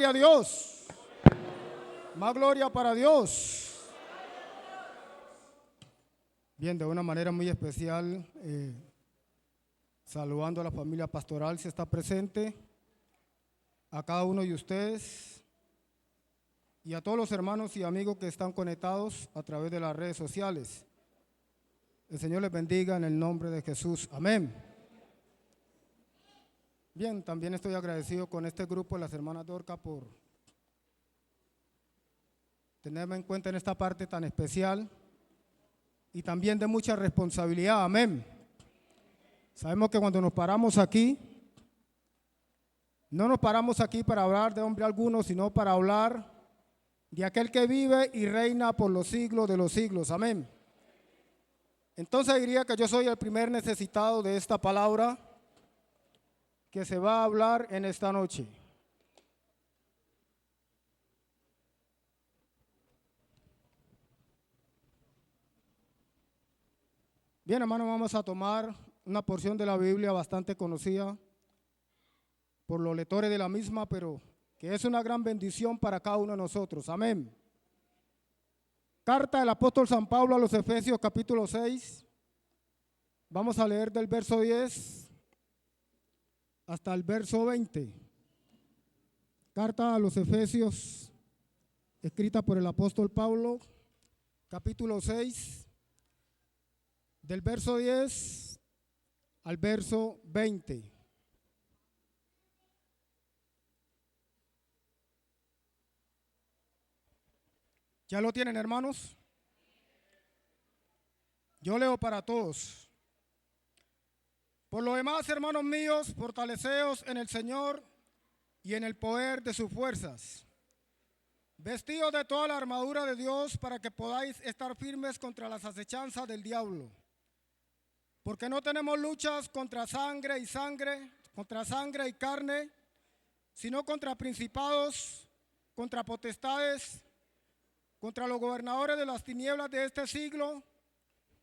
A Dios, más gloria para Dios. Bien, de una manera muy especial, saludando a la familia pastoral, si está presente, a cada uno de ustedes y a todos los hermanos y amigos que están conectados a través de las redes sociales. El Señor les bendiga en el nombre de Jesús. Amén. Bien, también estoy agradecido con este grupo de las hermanas Dorca por tenerme en cuenta en esta parte tan especial y también de mucha responsabilidad. Amén. Sabemos que cuando nos paramos aquí, no nos paramos aquí para hablar de hombre alguno, sino para hablar de aquel que vive y reina por los siglos de los siglos. Amén. Entonces diría que yo soy el primer necesitado de esta palabra que se va a hablar en esta noche. Bien, hermano, vamos a tomar una porción de la Biblia bastante conocida por los lectores de la misma, pero que es una gran bendición para cada uno de nosotros. Amén. Carta del apóstol San Pablo a los Efesios, capítulo 6. Vamos a leer del verso 10 hasta el verso 20. Carta a los Efesios, escrita por el apóstol Pablo, capítulo 6, del verso 10 al verso 20. ¿Ya lo tienen, hermanos? Yo leo para todos. Por lo demás, hermanos míos, fortaleceos en el Señor y en el poder de sus fuerzas. Vestidos de toda la armadura de Dios para que podáis estar firmes contra las acechanzas del diablo. Porque no tenemos luchas contra sangre y carne, sino contra principados, contra potestades, contra los gobernadores de las tinieblas de este siglo,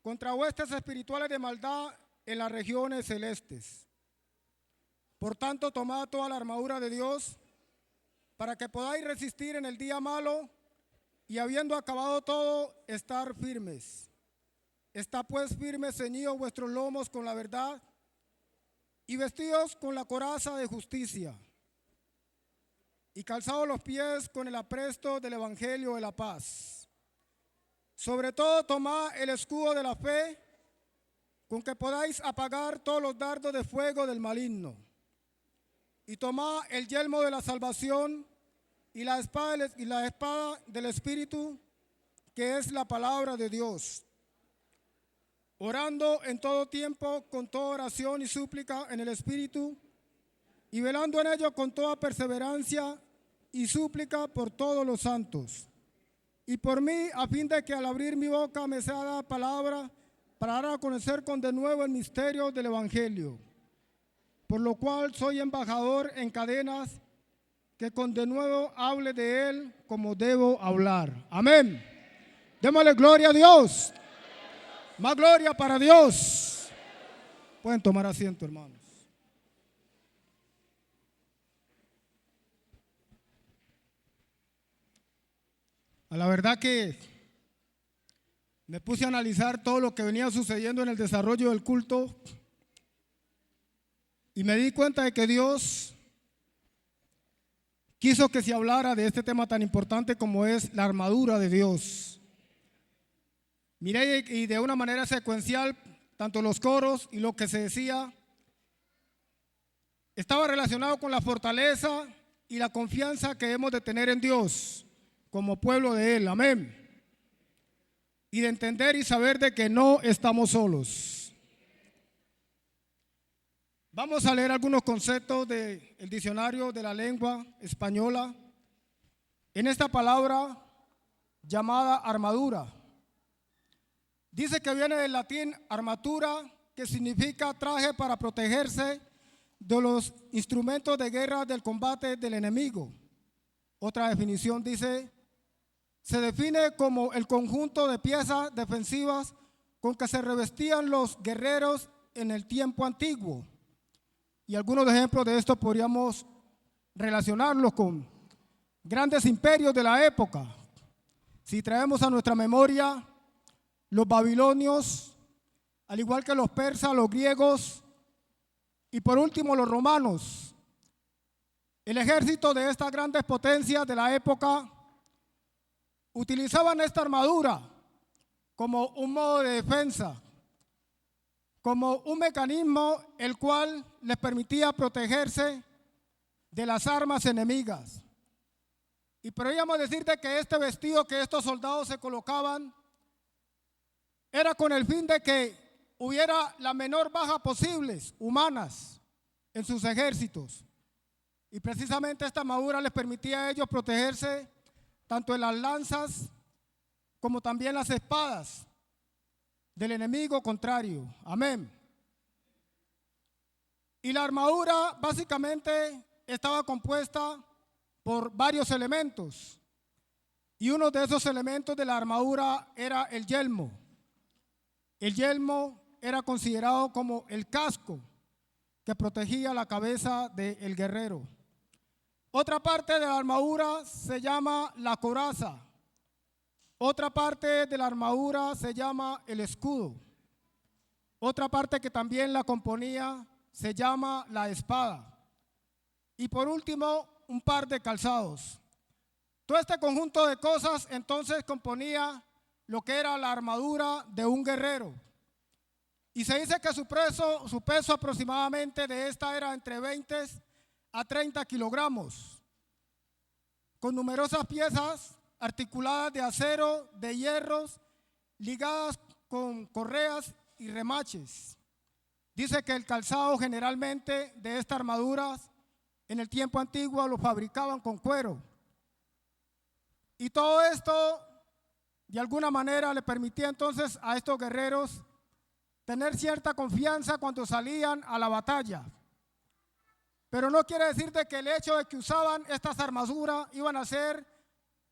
contra huestes espirituales de maldad en las regiones celestes. Por tanto, tomad toda la armadura de Dios para que podáis resistir en el día malo y habiendo acabado todo, estar firmes. Está pues firmes, ceñidos vuestros lomos con la verdad y vestidos con la coraza de justicia y calzados los pies con el apresto del evangelio de la paz. Sobre todo tomad el escudo de la fe con que podáis apagar todos los dardos de fuego del maligno. Y tomad el yelmo de la salvación y la espada del Espíritu, que es la palabra de Dios. Orando en todo tiempo con toda oración y súplica en el Espíritu, y velando en ello con toda perseverancia y súplica por todos los santos. Y por mí, a fin de que al abrir mi boca me sea dada palabra para dar a conocer con denuedo el misterio del Evangelio, por lo cual soy embajador en cadenas, que con denuedo hable de él como debo hablar. Amén. Démosle gloria a Dios. Más gloria para Dios. Pueden tomar asiento, hermanos. A la verdad que me puse a analizar todo lo que venía sucediendo en el desarrollo del culto y me di cuenta de que Dios quiso que se hablara de este tema tan importante como es la armadura de Dios. Miré y de una manera secuencial, tanto los coros y lo que se decía estaba relacionado con la fortaleza y la confianza que hemos de tener en Dios como pueblo de Él. Amén. Y de entender y saber de que no estamos solos. Vamos a leer algunos conceptos del diccionario de la lengua española en esta palabra llamada armadura. Dice que viene del latín armatura, que significa traje para protegerse de los instrumentos de guerra del combate del enemigo. Otra definición dice: se define como el conjunto de piezas defensivas con que se revestían los guerreros en el tiempo antiguo. Y algunos ejemplos de esto podríamos relacionarlos con grandes imperios de la época. Si traemos a nuestra memoria los babilonios, al igual que los persas, los griegos y por último los romanos, el ejército de estas grandes potencias de la época utilizaban esta armadura como un modo de defensa, como un mecanismo el cual les permitía protegerse de las armas enemigas. Y podríamos decirte que este vestido que estos soldados se colocaban era con el fin de que hubiera la menor baja posibles humanas en sus ejércitos. Y precisamente esta armadura les permitía a ellos protegerse tanto en las lanzas como también las espadas del enemigo contrario. Amén. Y la armadura básicamente estaba compuesta por varios elementos. Y uno de esos elementos de la armadura era el yelmo. El yelmo era considerado como el casco que protegía la cabeza del guerrero. Otra parte de la armadura se llama la coraza. Otra parte de la armadura se llama el escudo. Otra parte que también la componía se llama la espada. Y por último, un par de calzados. Todo este conjunto de cosas entonces componía lo que era la armadura de un guerrero. Y se dice que su peso aproximadamente de esta era entre 20 a 30 kilogramos, con numerosas piezas articuladas de acero, de hierros, ligadas con correas y remaches. Dice que el calzado generalmente de estas armaduras en el tiempo antiguo lo fabricaban con cuero. Y todo esto de alguna manera le permitía entonces a estos guerreros tener cierta confianza cuando salían a la batalla. Pero no quiere decir de que el hecho de que usaban estas armaduras iban a ser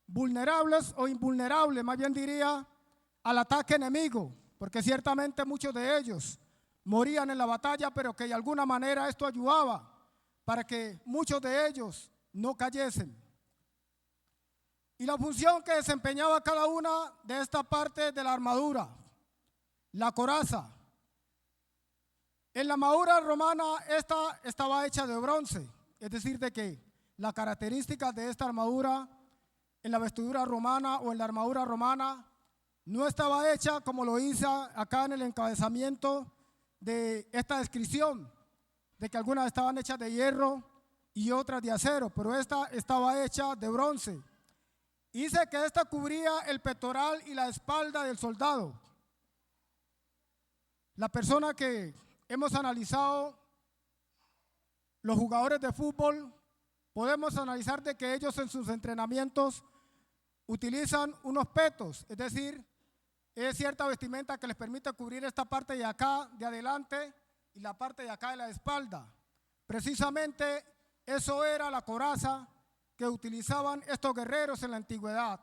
vulnerables o invulnerables, más bien diría, al ataque enemigo, porque ciertamente muchos de ellos morían en la batalla, pero que de alguna manera esto ayudaba para que muchos de ellos no cayesen. Y la función que desempeñaba cada una de estas partes de la armadura, la coraza. En la armadura romana esta estaba hecha de bronce, es decir, de que las características de esta armadura en la vestidura romana o en la armadura romana no estaba hecha como lo hice acá en el encabezamiento de esta descripción, de que algunas estaban hechas de hierro y otras de acero, pero esta estaba hecha de bronce. Y dice que esta cubría el pectoral y la espalda del soldado. La persona que hemos analizado, los jugadores de fútbol, podemos analizar de que ellos en sus entrenamientos utilizan unos petos, es decir, es cierta vestimenta que les permite cubrir esta parte de acá, de adelante, y la parte de acá de la espalda. Precisamente eso era la coraza que utilizaban estos guerreros en la antigüedad.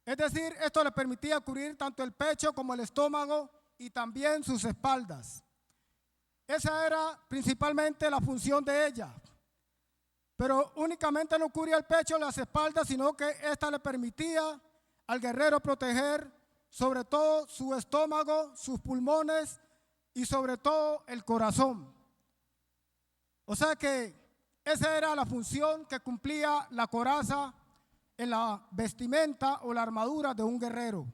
Es decir, esto les permitía cubrir tanto el pecho como el estómago y también sus espaldas. Esa era principalmente la función de ella. Pero únicamente no cubría el pecho, las espaldas, sino que esta le permitía al guerrero proteger sobre todo su estómago, sus pulmones y sobre todo el corazón. O sea que esa era la función que cumplía la coraza en la vestimenta o la armadura de un guerrero.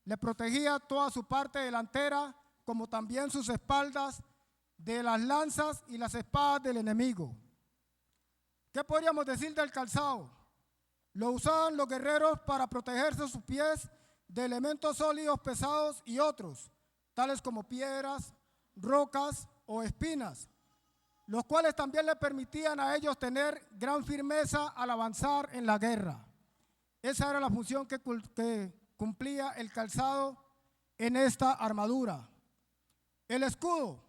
Le protegía toda su parte delantera, como también sus espaldas, de las lanzas y las espadas del enemigo. ¿Qué podríamos decir del calzado? Lo usaban los guerreros para protegerse sus pies de elementos sólidos, pesados y otros, tales como piedras, rocas o espinas, los cuales también le permitían a ellos tener gran firmeza al avanzar en la guerra. Esa era la función que cumplía el calzado en esta armadura. El escudo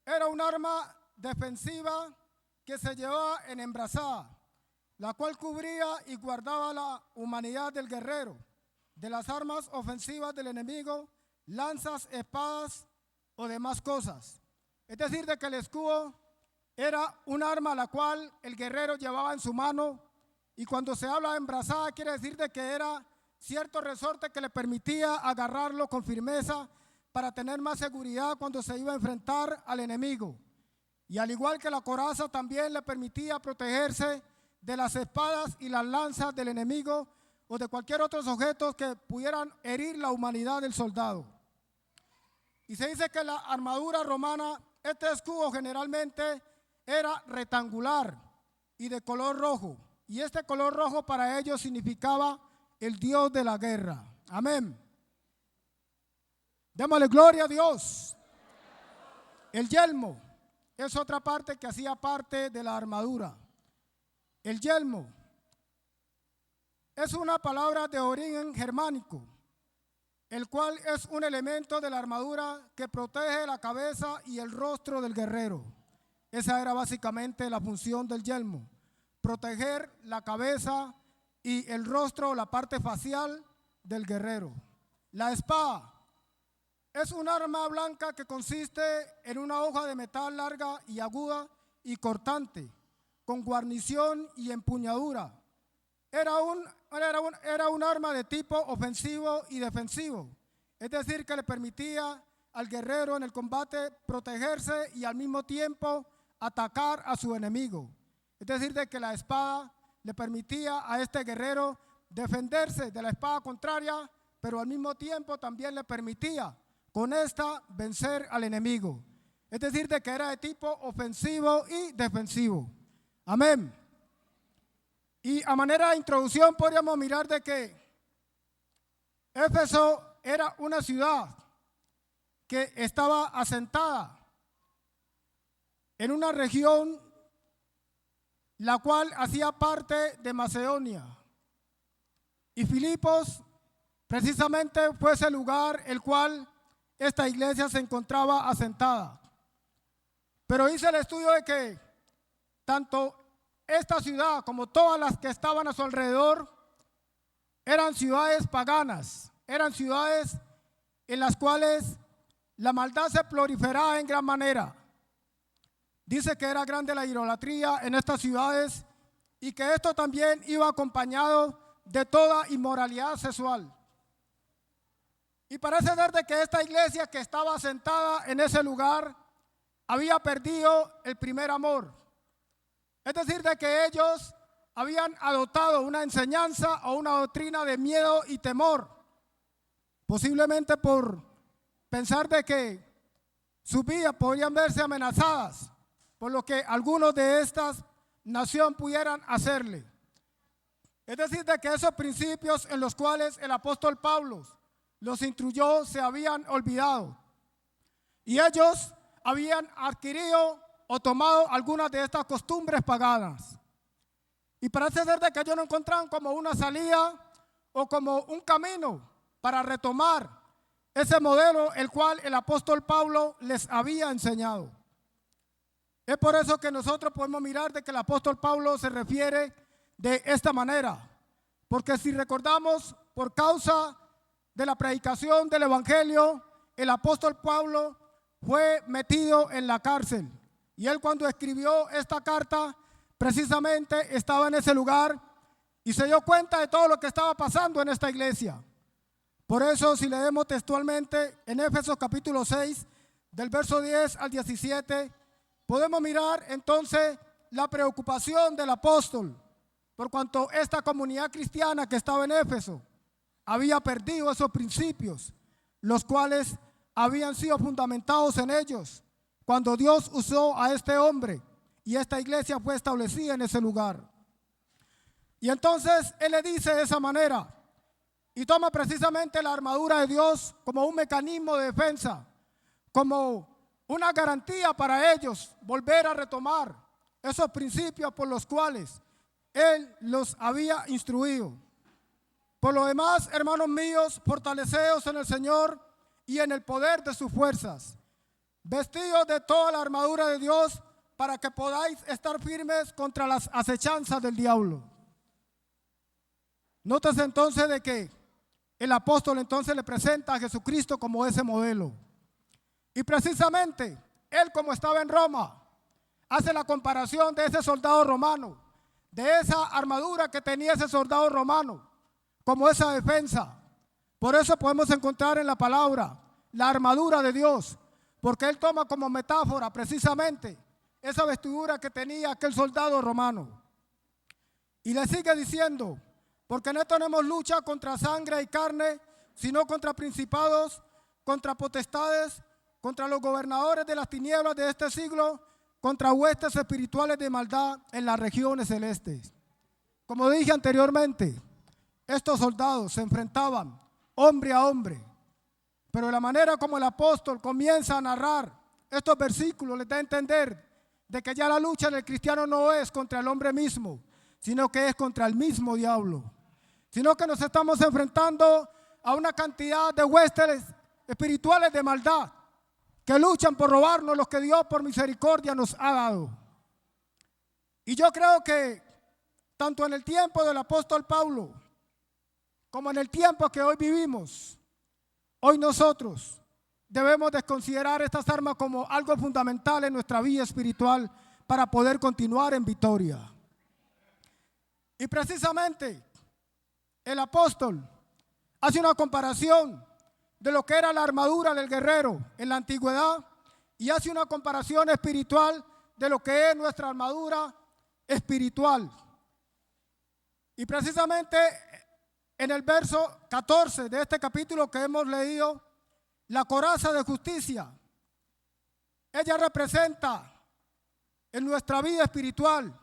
era un arma defensiva que se llevaba en embrazada, la cual cubría y guardaba la humanidad del guerrero de las armas ofensivas del enemigo, lanzas, espadas o demás cosas. Es decir, de que el escudo era un arma la cual el guerrero llevaba en su mano Y cuando se habla de embrazada, quiere decir de que era cierto resorte que le permitía agarrarlo con firmeza para tener más seguridad cuando se iba a enfrentar al enemigo. Y al igual que la coraza, también le permitía protegerse de las espadas y las lanzas del enemigo o de cualquier otros objetos que pudieran herir la humanidad del soldado. Y se dice que la armadura romana, este escudo generalmente era rectangular y de color rojo. Y este color rojo para ellos significaba el Dios de la guerra. Amén. Démosle gloria a Dios. El yelmo es otra parte que hacía parte de la armadura. El yelmo es una palabra de origen germánico, el cual es un elemento de la armadura que protege la cabeza y el rostro del guerrero. Esa era básicamente la función del yelmo, proteger la cabeza y el rostro, la parte facial del guerrero. La espada es un arma blanca que consiste en una hoja de metal larga y aguda y cortante, con guarnición y empuñadura. Era un arma de tipo ofensivo y defensivo, es decir, que le permitía al guerrero en el combate protegerse y al mismo tiempo atacar a su enemigo. Es decir, de que la espada le permitía a este guerrero defenderse de la espada contraria, pero al mismo tiempo también le permitía con esta vencer al enemigo. Es decir, de que era de tipo ofensivo y defensivo. Amén. Y a manera de introducción podríamos mirar de que Éfeso era una ciudad que estaba asentada en una región la cual hacía parte de Macedonia. Y Filipos precisamente fue ese lugar el cual esta iglesia se encontraba asentada. Pero hice el estudio de que tanto esta ciudad como todas las que estaban a su alrededor eran ciudades paganas, eran ciudades en las cuales la maldad se proliferaba en gran manera. Dice que era grande la idolatría en estas ciudades y que esto también iba acompañado de toda inmoralidad sexual. Y parece ser de que esta iglesia que estaba sentada en ese lugar había perdido el primer amor. Es decir, de que ellos habían adoptado una enseñanza o una doctrina de miedo y temor, posiblemente por pensar de que sus vidas podrían verse amenazadas por lo que algunos de estas nación pudieran hacerle. Es decir, de que esos principios en los cuales el apóstol Pablo los instruyó se habían olvidado. Y ellos habían adquirido o tomado algunas de estas costumbres paganas. Y parece ser de que ellos no encontraron como una salida o como un camino para retomar ese modelo el cual el apóstol Pablo les había enseñado. Es por eso que nosotros podemos mirar de que el apóstol Pablo se refiere de esta manera. Porque si recordamos, por causa de la predicación del evangelio, el apóstol Pablo fue metido en la cárcel. Y él cuando escribió esta carta, precisamente estaba en ese lugar y se dio cuenta de todo lo que estaba pasando en esta iglesia. Por eso, si leemos textualmente en Éfesos capítulo 6, del verso 10 al 17, podemos mirar entonces la preocupación del apóstol, por cuanto esta comunidad cristiana que estaba en Éfeso había perdido esos principios, los cuales habían sido fundamentados en ellos, cuando Dios usó a este hombre y esta iglesia fue establecida en ese lugar. Y entonces él le dice de esa manera, y toma precisamente la armadura de Dios como un mecanismo de defensa, como una garantía para ellos volver a retomar esos principios por los cuales Él los había instruido. Por lo demás, hermanos míos, fortaleceos en el Señor y en el poder de sus fuerzas, vestidos de toda la armadura de Dios para que podáis estar firmes contra las acechanzas del diablo. Nótese entonces de que el apóstol entonces le presenta a Jesucristo como ese modelo. Y precisamente, él como estaba en Roma, hace la comparación de ese soldado romano, de esa armadura que tenía ese soldado romano, como esa defensa. Por eso podemos encontrar en la palabra la armadura de Dios, porque Él toma como metáfora precisamente esa vestidura que tenía aquel soldado romano. Y le sigue diciendo, porque no tenemos lucha contra sangre y carne, sino contra principados, contra potestades, contra los gobernadores de las tinieblas de este siglo, contra huestes espirituales de maldad en las regiones celestes. Como dije anteriormente, estos soldados se enfrentaban hombre a hombre, pero de la manera como el apóstol comienza a narrar estos versículos, les da a entender de que ya la lucha del cristiano no es contra el hombre mismo, sino que es contra el mismo diablo, sino que nos estamos enfrentando a una cantidad de huestes espirituales de maldad que luchan por robarnos lo que Dios por misericordia nos ha dado. Y yo creo que tanto en el tiempo del apóstol Pablo como en el tiempo que hoy vivimos, hoy nosotros debemos de considerar estas armas como algo fundamental en nuestra vida espiritual para poder continuar en victoria. Y precisamente el apóstol hace una comparación de lo que era la armadura del guerrero en la antigüedad y hace una comparación espiritual de lo que es nuestra armadura espiritual. Y precisamente en el verso 14 de este capítulo que hemos leído, la coraza de justicia, ella representa en nuestra vida espiritual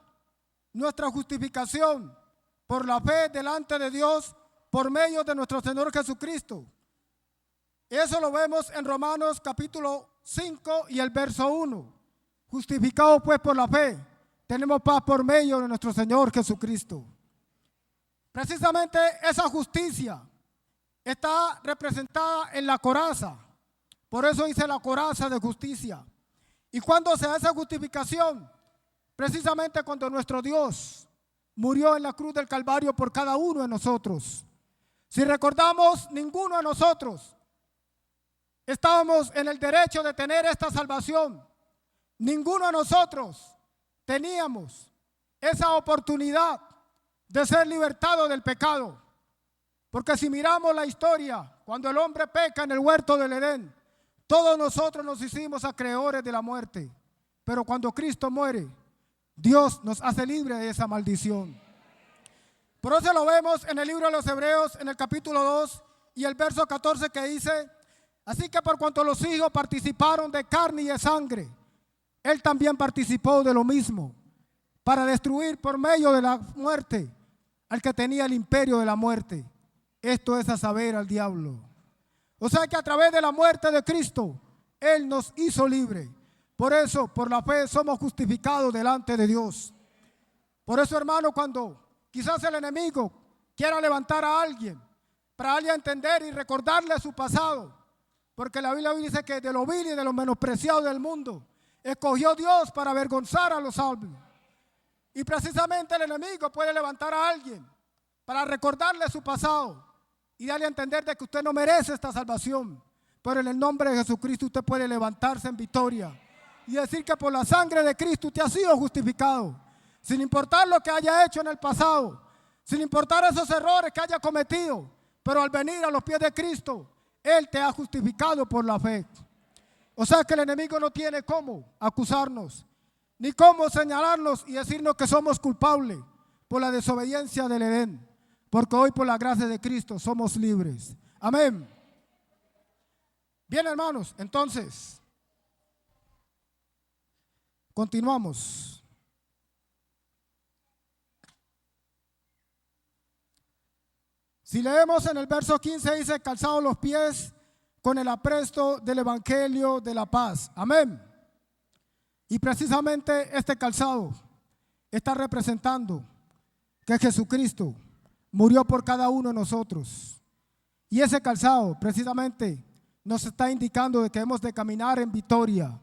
nuestra justificación por la fe delante de Dios por medio de nuestro Señor Jesucristo. Eso lo vemos en Romanos capítulo 5 y el verso 1. Justificados pues por la fe, tenemos paz por medio de nuestro Señor Jesucristo. Precisamente esa justicia está representada en la coraza. Por eso dice la coraza de justicia. ¿Y cuándo se da esa justificación? Precisamente cuando nuestro Dios murió en la cruz del Calvario por cada uno de nosotros. Si recordamos, ninguno de nosotros estábamos en el derecho de tener esta salvación. Ninguno de nosotros teníamos esa oportunidad de ser libertado del pecado. Porque si miramos la historia, cuando el hombre peca en el huerto del Edén, todos nosotros nos hicimos acreedores de la muerte. Pero cuando Cristo muere, Dios nos hace libre de esa maldición. Por eso lo vemos en el libro de los Hebreos, en el capítulo 2 y el verso 14 que dice: así que por cuanto los hijos participaron de carne y de sangre, Él también participó de lo mismo, para destruir por medio de la muerte al que tenía el imperio de la muerte. Esto es a saber, al diablo. O sea que a través de la muerte de Cristo, Él nos hizo libre. Por eso, por la fe, somos justificados delante de Dios. Por eso, hermano, cuando quizás el enemigo quiera levantar a alguien para darle a entender y recordarle su pasado, porque la Biblia dice que de lo vil y de lo menospreciado del mundo escogió Dios para avergonzar a los salvos. Y precisamente el enemigo puede levantar a alguien para recordarle su pasado y darle a entender de que usted no merece esta salvación. Pero en el nombre de Jesucristo usted puede levantarse en victoria y decir que por la sangre de Cristo usted ha sido justificado, sin importar lo que haya hecho en el pasado, sin importar esos errores que haya cometido. Pero al venir a los pies de Cristo, Él te ha justificado por la fe. O sea que el enemigo no tiene cómo acusarnos, ni cómo señalarnos y decirnos que somos culpables por la desobediencia del Edén, porque hoy por la gracia de Cristo somos libres. Amén. Bien, hermanos, entonces continuamos. Si leemos en el verso 15 dice: calzados los pies con el apresto del evangelio de la paz. Amén. Y precisamente este calzado está representando que Jesucristo murió por cada uno de nosotros. Y ese calzado precisamente nos está indicando de que hemos de caminar en victoria,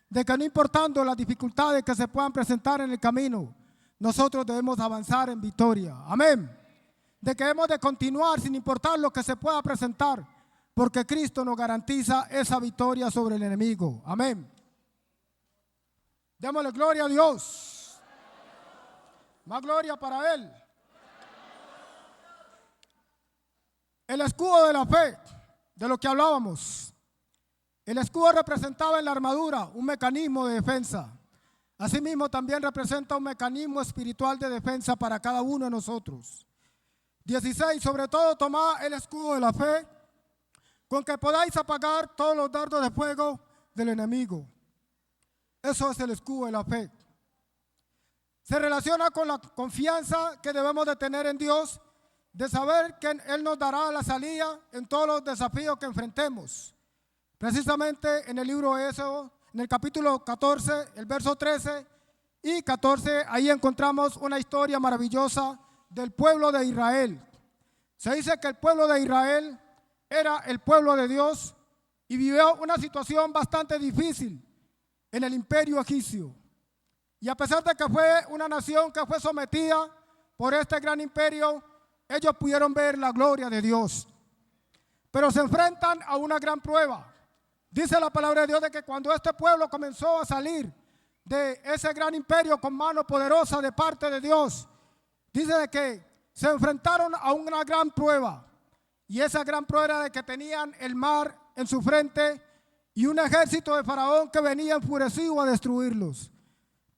de que no importando las dificultades que se puedan presentar en el camino, nosotros debemos avanzar en victoria. Amén. De que hemos de continuar sin importar lo que se pueda presentar, porque Cristo nos garantiza esa victoria sobre el enemigo. Amén. Démosle gloria a Dios. Más gloria para Él. El escudo de la fe, de lo que hablábamos. El escudo representaba en la armadura un mecanismo de defensa. Asimismo, también representa un mecanismo espiritual de defensa para cada uno de nosotros. 16. Sobre todo, tomad el escudo de la fe, con que podáis apagar todos los dardos de fuego del enemigo. Eso es el escudo de la fe. Se relaciona con la confianza que debemos de tener en Dios, de saber que Él nos dará la salida en todos los desafíos que enfrentemos. Precisamente en el libro de Éxodo, en el capítulo 14, el verso 13 y 14, ahí encontramos una historia maravillosa del pueblo de Israel. Se dice que el pueblo de Israel era el pueblo de Dios y vivió una situación bastante difícil en el imperio egipcio. Y a pesar de que fue una nación que fue sometida por este gran imperio, ellos pudieron ver la gloria de Dios. Pero se enfrentan a una gran prueba. Dice la palabra de Dios de que cuando este pueblo comenzó a salir de ese gran imperio con mano poderosa de parte de Dios, dice de que se enfrentaron a una gran prueba. Y esa gran prueba era de que tenían el mar en su frente y un ejército de Faraón que venía enfurecido a destruirlos.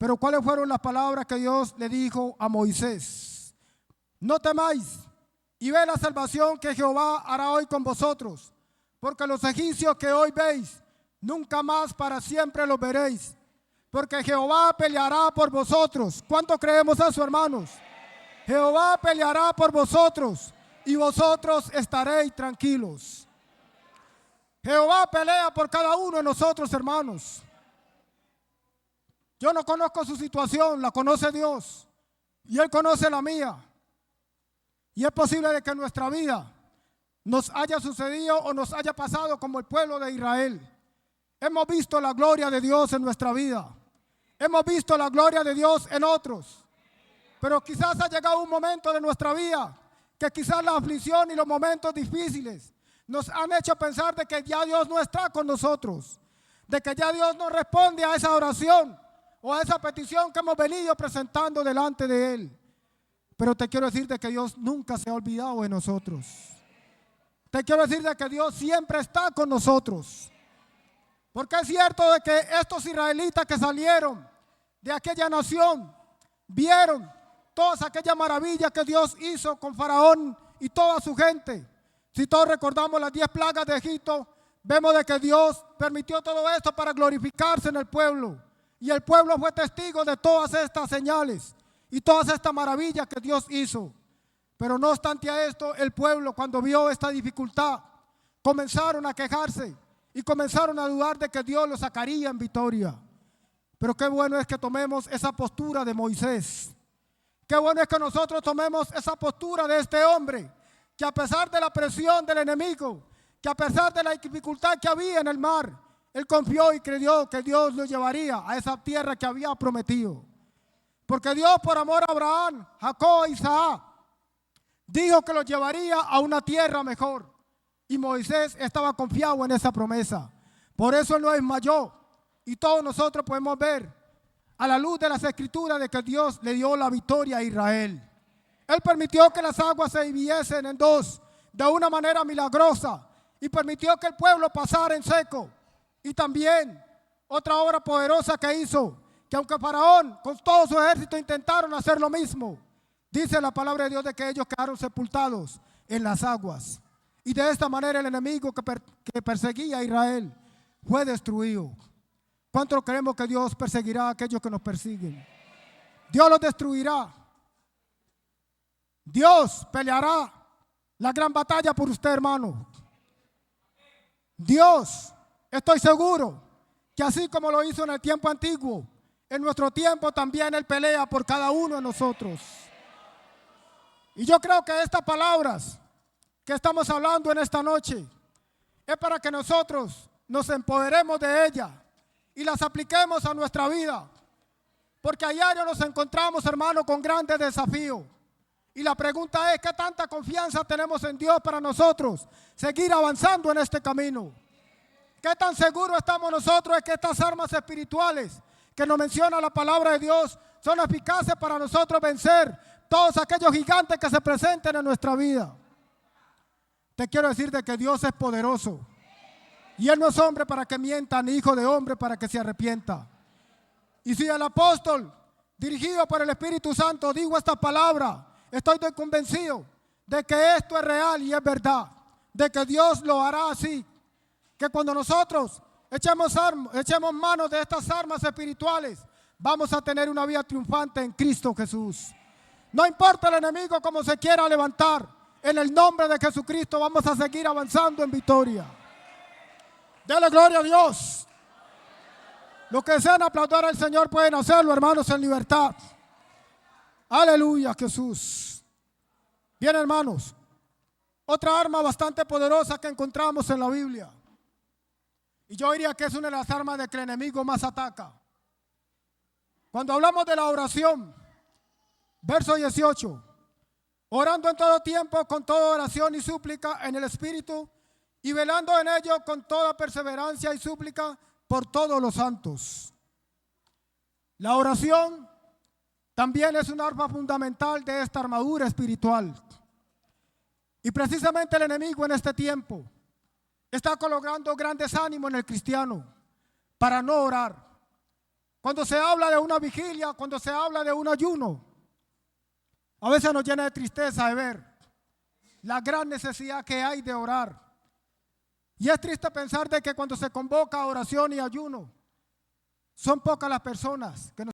Pero ¿cuáles fueron las palabras que Dios le dijo a Moisés? No temáis y ve la salvación que Jehová hará hoy con vosotros, porque los egipcios que hoy veis, nunca más para siempre los veréis, porque Jehová peleará por vosotros. ¿Cuánto creemos eso, hermanos? Jehová peleará por vosotros y vosotros estaréis tranquilos. Jehová pelea por cada uno de nosotros, hermanos. Yo no conozco su situación, la conoce Dios y Él conoce la mía. Y es posible de que en nuestra vida nos haya sucedido o nos haya pasado como el pueblo de Israel. Hemos visto la gloria de Dios en nuestra vida. Hemos visto la gloria de Dios en otros. Pero quizás ha llegado un momento de nuestra vida que quizás la aflicción y los momentos difíciles nos han hecho pensar de que ya Dios no está con nosotros, de que ya Dios no responde a esa oración o a esa petición que hemos venido presentando delante de Él. Pero te quiero decir de que Dios nunca se ha olvidado de nosotros. Te quiero decir de que Dios siempre está con nosotros. Porque es cierto de que estos israelitas que salieron de aquella nación vieron todas aquellas maravillas que Dios hizo con Faraón y toda su gente. Si todos recordamos las 10 plagas de Egipto, vemos de que Dios permitió todo esto para glorificarse en el pueblo. Y el pueblo fue testigo de todas estas señales y todas estas maravillas que Dios hizo. Pero no obstante a esto, el pueblo, cuando vio esta dificultad, comenzaron a quejarse y comenzaron a dudar de que Dios los sacaría en victoria. Pero qué bueno es que tomemos esa postura de Moisés. Qué bueno es que nosotros tomemos esa postura de este hombre, que a pesar de la presión del enemigo, que a pesar de la dificultad que había en el mar, él confió y creyó que Dios lo llevaría a esa tierra que había prometido. Porque Dios, por amor a Abraham, Jacob e Isaac, dijo que los llevaría a una tierra mejor. Y Moisés estaba confiado en esa promesa. Por eso él no desmayó. Y todos nosotros podemos ver a la luz de las escrituras de que Dios le dio la victoria a Israel. Él permitió que las aguas se dividiesen en dos de una manera milagrosa y permitió que el pueblo pasara en seco. Y también otra obra poderosa que hizo, que aunque Faraón con todo su ejército intentaron hacer lo mismo, dice la palabra de Dios de que ellos quedaron sepultados en las aguas. Y de esta manera el enemigo que perseguía a Israel fue destruido. ¿Cuánto creemos que Dios perseguirá a aquellos que nos persiguen? Dios los destruirá. Dios peleará la gran batalla por usted, hermano. Dios, estoy seguro que así como lo hizo en el tiempo antiguo, en nuestro tiempo también Él pelea por cada uno de nosotros. Y yo creo que estas palabras que estamos hablando en esta noche es para que nosotros nos empoderemos de ellas y las apliquemos a nuestra vida. Porque a diario nos encontramos, hermano, con grandes desafíos. Y la pregunta es, ¿qué tanta confianza tenemos en Dios para nosotros seguir avanzando en este camino? ¿Qué tan seguros estamos nosotros de que estas armas espirituales que nos menciona la palabra de Dios son eficaces para nosotros vencer todos aquellos gigantes que se presenten en nuestra vida. Te quiero decir de que Dios es poderoso. Y Él no es hombre para que mienta, ni hijo de hombre para que se arrepienta. Y si el apóstol, dirigido por el Espíritu Santo, digo esta palabra, estoy convencido de que esto es real y es verdad, de que Dios lo hará así, que cuando nosotros echemos manos de estas armas espirituales, vamos a tener una vida triunfante en Cristo Jesús. No importa el enemigo como se quiera levantar, en el nombre de Jesucristo vamos a seguir avanzando en victoria. Dele gloria a Dios. Los que desean aplaudir al Señor pueden hacerlo, hermanos, en libertad. Aleluya, Jesús. Bien, hermanos, otra arma bastante poderosa que encontramos en la Biblia, y yo diría que es una de las armas de que el enemigo más ataca. Cuando hablamos de la oración, verso 18, orando en todo tiempo con toda oración y súplica en el Espíritu, y velando en ello con toda perseverancia y súplica por todos los santos. La oración también es una arma fundamental de esta armadura espiritual. Y precisamente el enemigo en este tiempo está colocando gran desánimo en el cristiano para no orar. Cuando se habla de una vigilia, cuando se habla de un ayuno, a veces nos llena de tristeza de ver la gran necesidad que hay de orar. Y es triste pensar de que cuando se convoca a oración y ayuno, son pocas las personas que nos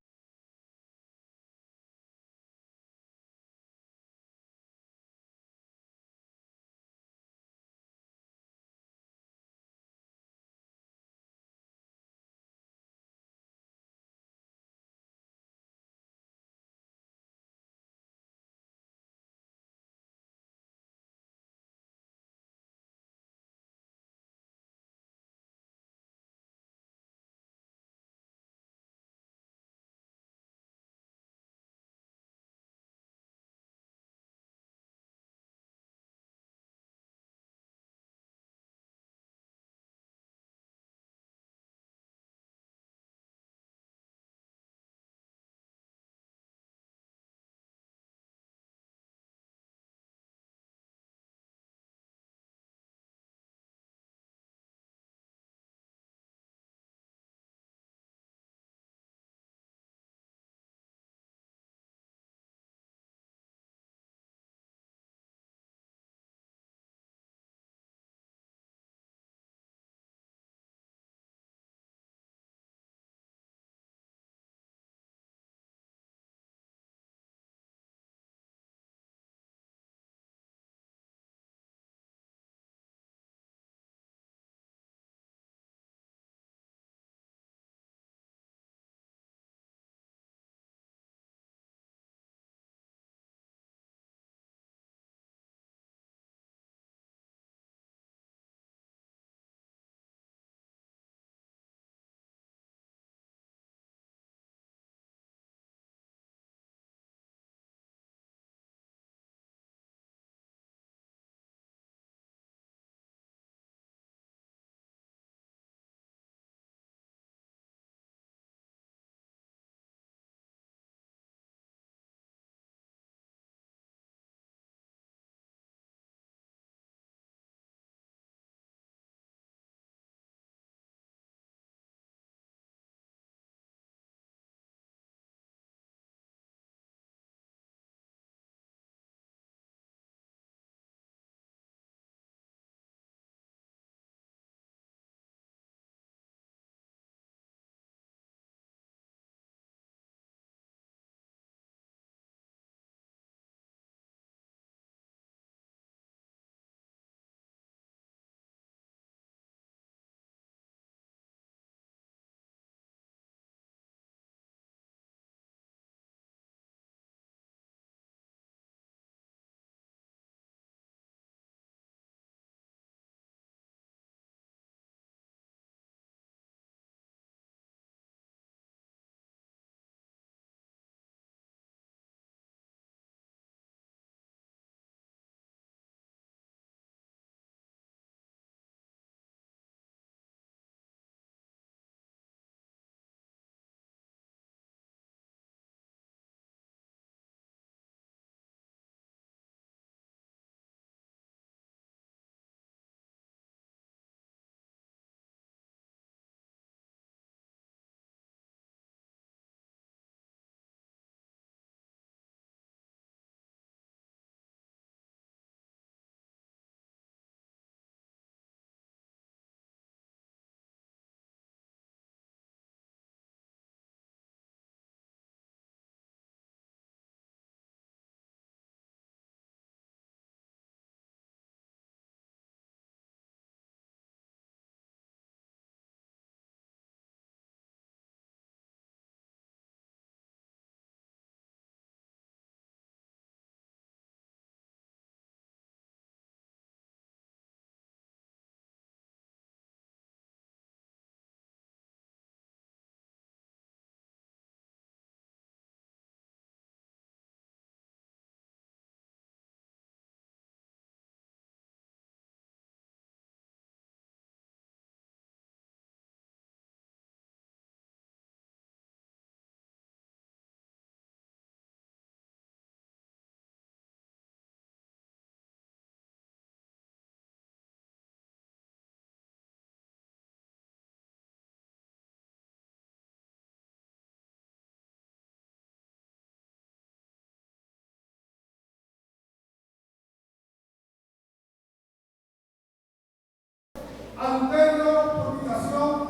adulterio, fornicación,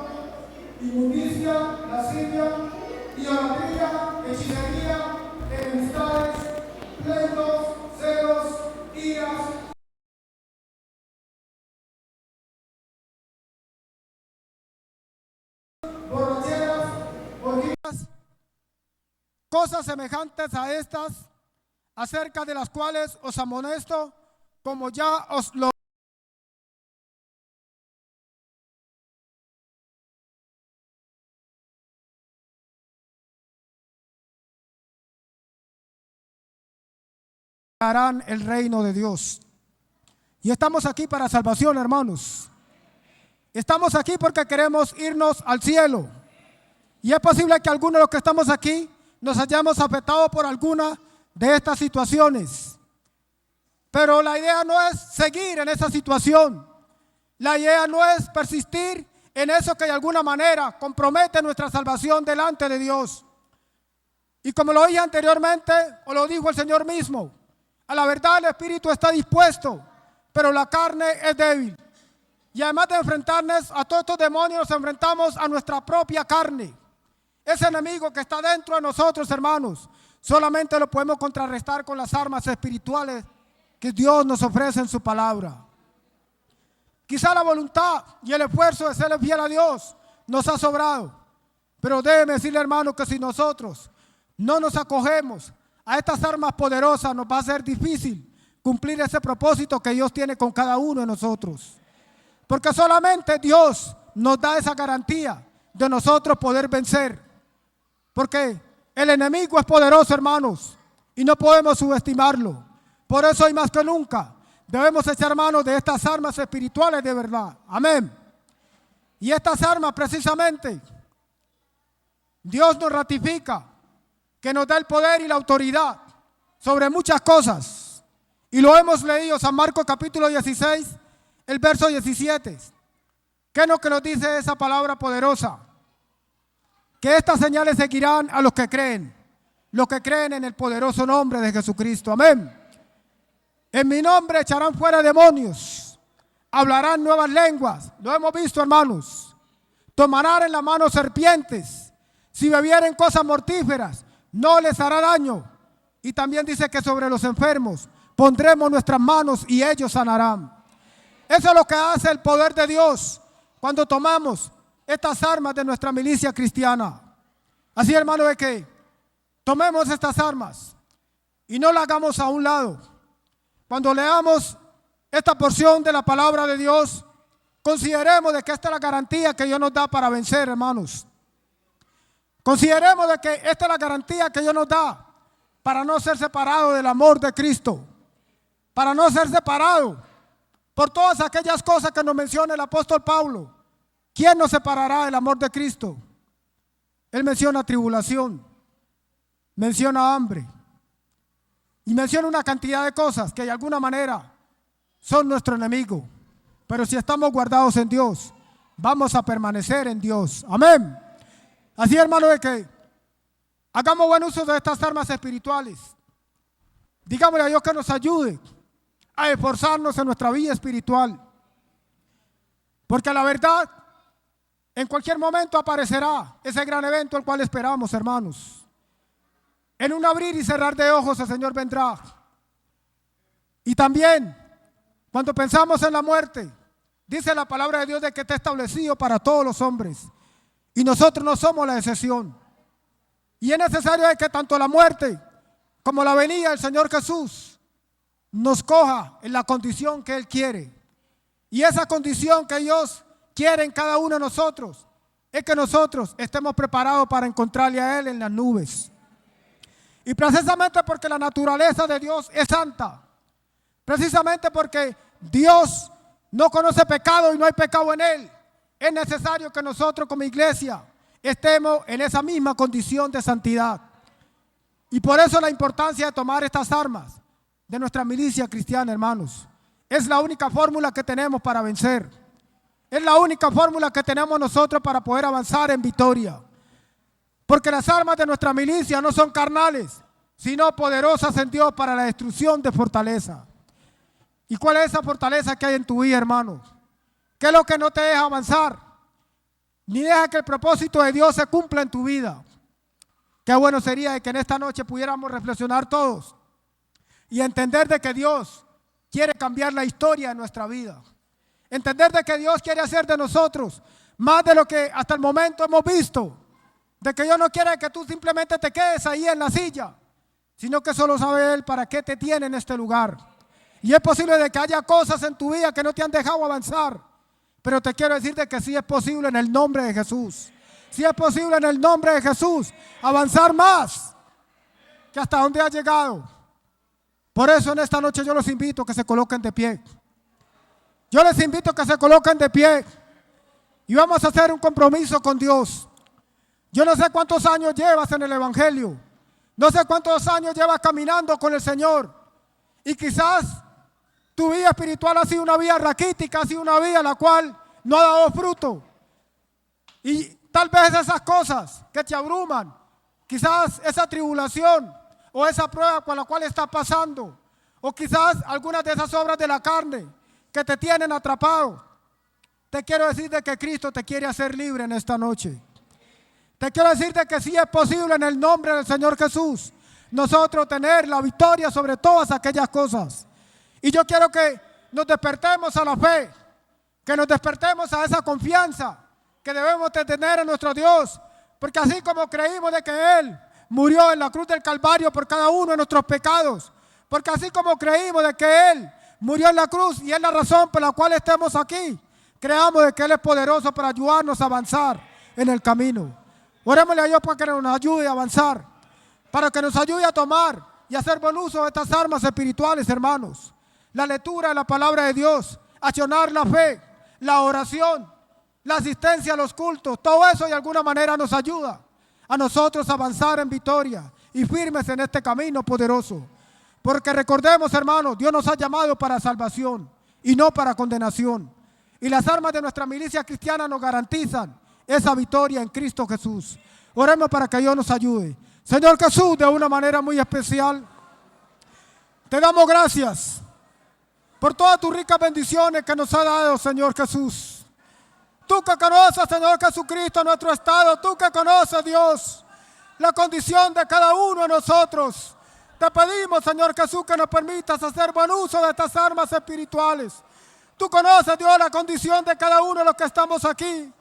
inmundicia, lascivia, idolatría, hechicería, enemistades, pleitos, celos, iras, borracheras, orgías, cosas semejantes a estas, acerca de las cuales os amonesto, como ya os lo harán el reino de Dios. Y estamos aquí para salvación, hermanos. Estamos aquí porque queremos irnos al cielo. Y es posible que algunos de los que estamos aquí nos hayamos afectado por alguna de estas situaciones. Pero la idea no es seguir en esa situación. La idea no es persistir en eso que de alguna manera compromete nuestra salvación delante de Dios. Y como lo dije anteriormente, o lo dijo el Señor mismo, a la verdad el espíritu está dispuesto, pero la carne es débil. Y además de enfrentarnos a todos estos demonios, nos enfrentamos a nuestra propia carne. Ese enemigo que está dentro de nosotros, hermanos, solamente lo podemos contrarrestar con las armas espirituales que Dios nos ofrece en su palabra. Quizá la voluntad y el esfuerzo de ser fiel a Dios nos ha sobrado, pero déjeme decirle, hermano, que si nosotros no nos acogemos a estas armas poderosas, nos va a ser difícil cumplir ese propósito que Dios tiene con cada uno de nosotros. Porque solamente Dios nos da esa garantía de nosotros poder vencer. Porque el enemigo es poderoso, hermanos, y no podemos subestimarlo. Por eso hoy más que nunca debemos echar mano de estas armas espirituales de verdad. Amén. Y estas armas precisamente, Dios nos ratifica que nos da el poder y la autoridad sobre muchas cosas. Y lo hemos leído, San Marcos capítulo 16, el verso 17. ¿Qué es lo que nos dice esa palabra poderosa? Que estas señales seguirán a los que creen en el poderoso nombre de Jesucristo. Amén. En mi nombre echarán fuera demonios, hablarán nuevas lenguas. Lo hemos visto, hermanos. Tomarán en la mano serpientes. Si bebieren cosas mortíferas, no les hará daño. Y también dice que sobre los enfermos pondremos nuestras manos y ellos sanarán. Eso es lo que hace el poder de Dios cuando tomamos estas armas de nuestra milicia cristiana. Así, hermano, de que tomemos estas armas y no las hagamos a un lado. Cuando leamos esta porción de la palabra de Dios, consideremos de que esta es la garantía que Dios nos da para vencer, hermanos. Consideremos de que esta es la garantía que Dios nos da para no ser separado del amor de Cristo, para no ser separado por todas aquellas cosas que nos menciona el apóstol Pablo. ¿Quién nos separará del amor de Cristo? Él menciona tribulación, menciona hambre y menciona una cantidad de cosas que de alguna manera son nuestro enemigo. Pero si estamos guardados en Dios, vamos a permanecer en Dios. Amén. Así, hermano, de que hagamos buen uso de estas armas espirituales. Digámosle a Dios que nos ayude a esforzarnos en nuestra vida espiritual. Porque la verdad, en cualquier momento aparecerá ese gran evento al cual esperamos, hermanos. En un abrir y cerrar de ojos el Señor vendrá. Y también, cuando pensamos en la muerte, dice la palabra de Dios de que está establecido para todos los hombres. Y nosotros no somos la excepción. Y es necesario que tanto la muerte como la venida del Señor Jesús nos coja en la condición que Él quiere. Y esa condición que Dios quiere en cada uno de nosotros es que nosotros estemos preparados para encontrarle a Él en las nubes. Y precisamente porque la naturaleza de Dios es santa, precisamente porque Dios no conoce pecado y no hay pecado en Él, es necesario que nosotros como iglesia estemos en esa misma condición de santidad. Y por eso la importancia de tomar estas armas de nuestra milicia cristiana, hermanos. Es la única fórmula que tenemos para vencer. Es la única fórmula que tenemos nosotros para poder avanzar en victoria. Porque las armas de nuestra milicia no son carnales, sino poderosas en Dios para la destrucción de fortaleza. ¿Y cuál es esa fortaleza que hay en tu vida, hermanos? ¿Qué es lo que no te deja avanzar? Ni deja que el propósito de Dios se cumpla en tu vida. Qué bueno sería que en esta noche pudiéramos reflexionar todos y entender de que Dios quiere cambiar la historia de nuestra vida. Entender de que Dios quiere hacer de nosotros más de lo que hasta el momento hemos visto. De que Dios no quiere que tú simplemente te quedes ahí en la silla, sino que solo sabe Él para qué te tiene en este lugar. Y es posible de que haya cosas en tu vida que no te han dejado avanzar, pero te quiero decir de que sí es posible en el nombre de Jesús. Sí es posible en el nombre de Jesús avanzar más que hasta donde has llegado. Por eso en esta noche yo los invito a que se coloquen de pie. Yo les invito a que se coloquen de pie y vamos a hacer un compromiso con Dios. Yo no sé cuántos años llevas en el Evangelio, no sé cuántos años llevas caminando con el Señor, y quizás tu vida espiritual ha sido una vida raquítica, ha sido una vida la cual no ha dado fruto. Y tal vez esas cosas que te abruman, quizás esa tribulación o esa prueba con la cual estás pasando, o quizás algunas de esas obras de la carne que te tienen atrapado, te quiero decir de que Cristo te quiere hacer libre en esta noche. Te quiero decir de que sí es posible en el nombre del Señor Jesús nosotros tener la victoria sobre todas aquellas cosas. Y yo quiero que nos despertemos a la fe, que nos despertemos a esa confianza que debemos de tener en nuestro Dios, porque así como creímos de que Él murió en la cruz del Calvario por cada uno de nuestros pecados, porque así como creímos de que Él murió en la cruz y es la razón por la cual estemos aquí, creamos de que Él es poderoso para ayudarnos a avanzar en el camino. Orémosle a Dios para que nos ayude a avanzar, para que nos ayude a tomar y hacer buen uso de estas armas espirituales, hermanos. La lectura de la palabra de Dios, accionar la fe, la oración, la asistencia a los cultos, todo eso de alguna manera nos ayuda a nosotros a avanzar en victoria y firmes en este camino poderoso. Porque recordemos, hermanos, Dios nos ha llamado para salvación y no para condenación. Y las armas de nuestra milicia cristiana nos garantizan esa victoria en Cristo Jesús. Oremos para que Dios nos ayude. Señor Jesús, de una manera muy especial, te damos gracias por todas tus ricas bendiciones que nos ha dado, Señor Jesús. Tú que conoces, Señor Jesucristo, nuestro estado, tú que conoces, Dios, la condición de cada uno de nosotros. Te pedimos, Señor Jesús, que nos permitas hacer buen uso de estas armas espirituales. Tú conoces, Dios, la condición de cada uno de los que estamos aquí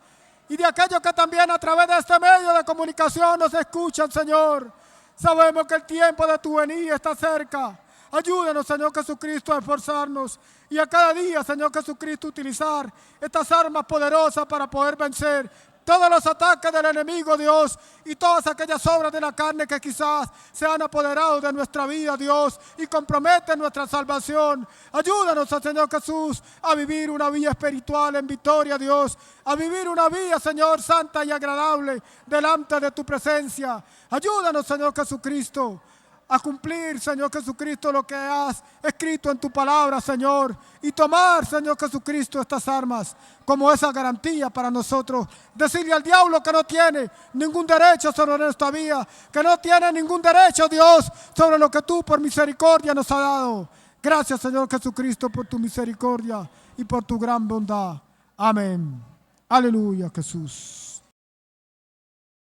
y de aquellos que también a través de este medio de comunicación nos escuchan, Señor. Sabemos que el tiempo de tu venida está cerca. Ayúdanos, Señor Jesucristo, a esforzarnos y a cada día, Señor Jesucristo, utilizar estas armas poderosas para poder vencer todos los ataques del enemigo, Dios, y todas aquellas obras de la carne que quizás se han apoderado de nuestra vida, Dios, y comprometen nuestra salvación. Ayúdanos, Señor Jesús, a vivir una vida espiritual en victoria, Dios, a vivir una vida, Señor, santa y agradable delante de tu presencia. Ayúdanos, Señor Jesucristo, a cumplir, Señor Jesucristo, lo que has escrito en tu palabra, Señor, y tomar, Señor Jesucristo, estas armas como esa garantía para nosotros. Decirle al diablo que no tiene ningún derecho sobre nuestra vida, que no tiene ningún derecho, Dios, sobre lo que tú por misericordia nos has dado. Gracias, Señor Jesucristo, por tu misericordia y por tu gran bondad. Amén. Aleluya, Jesús.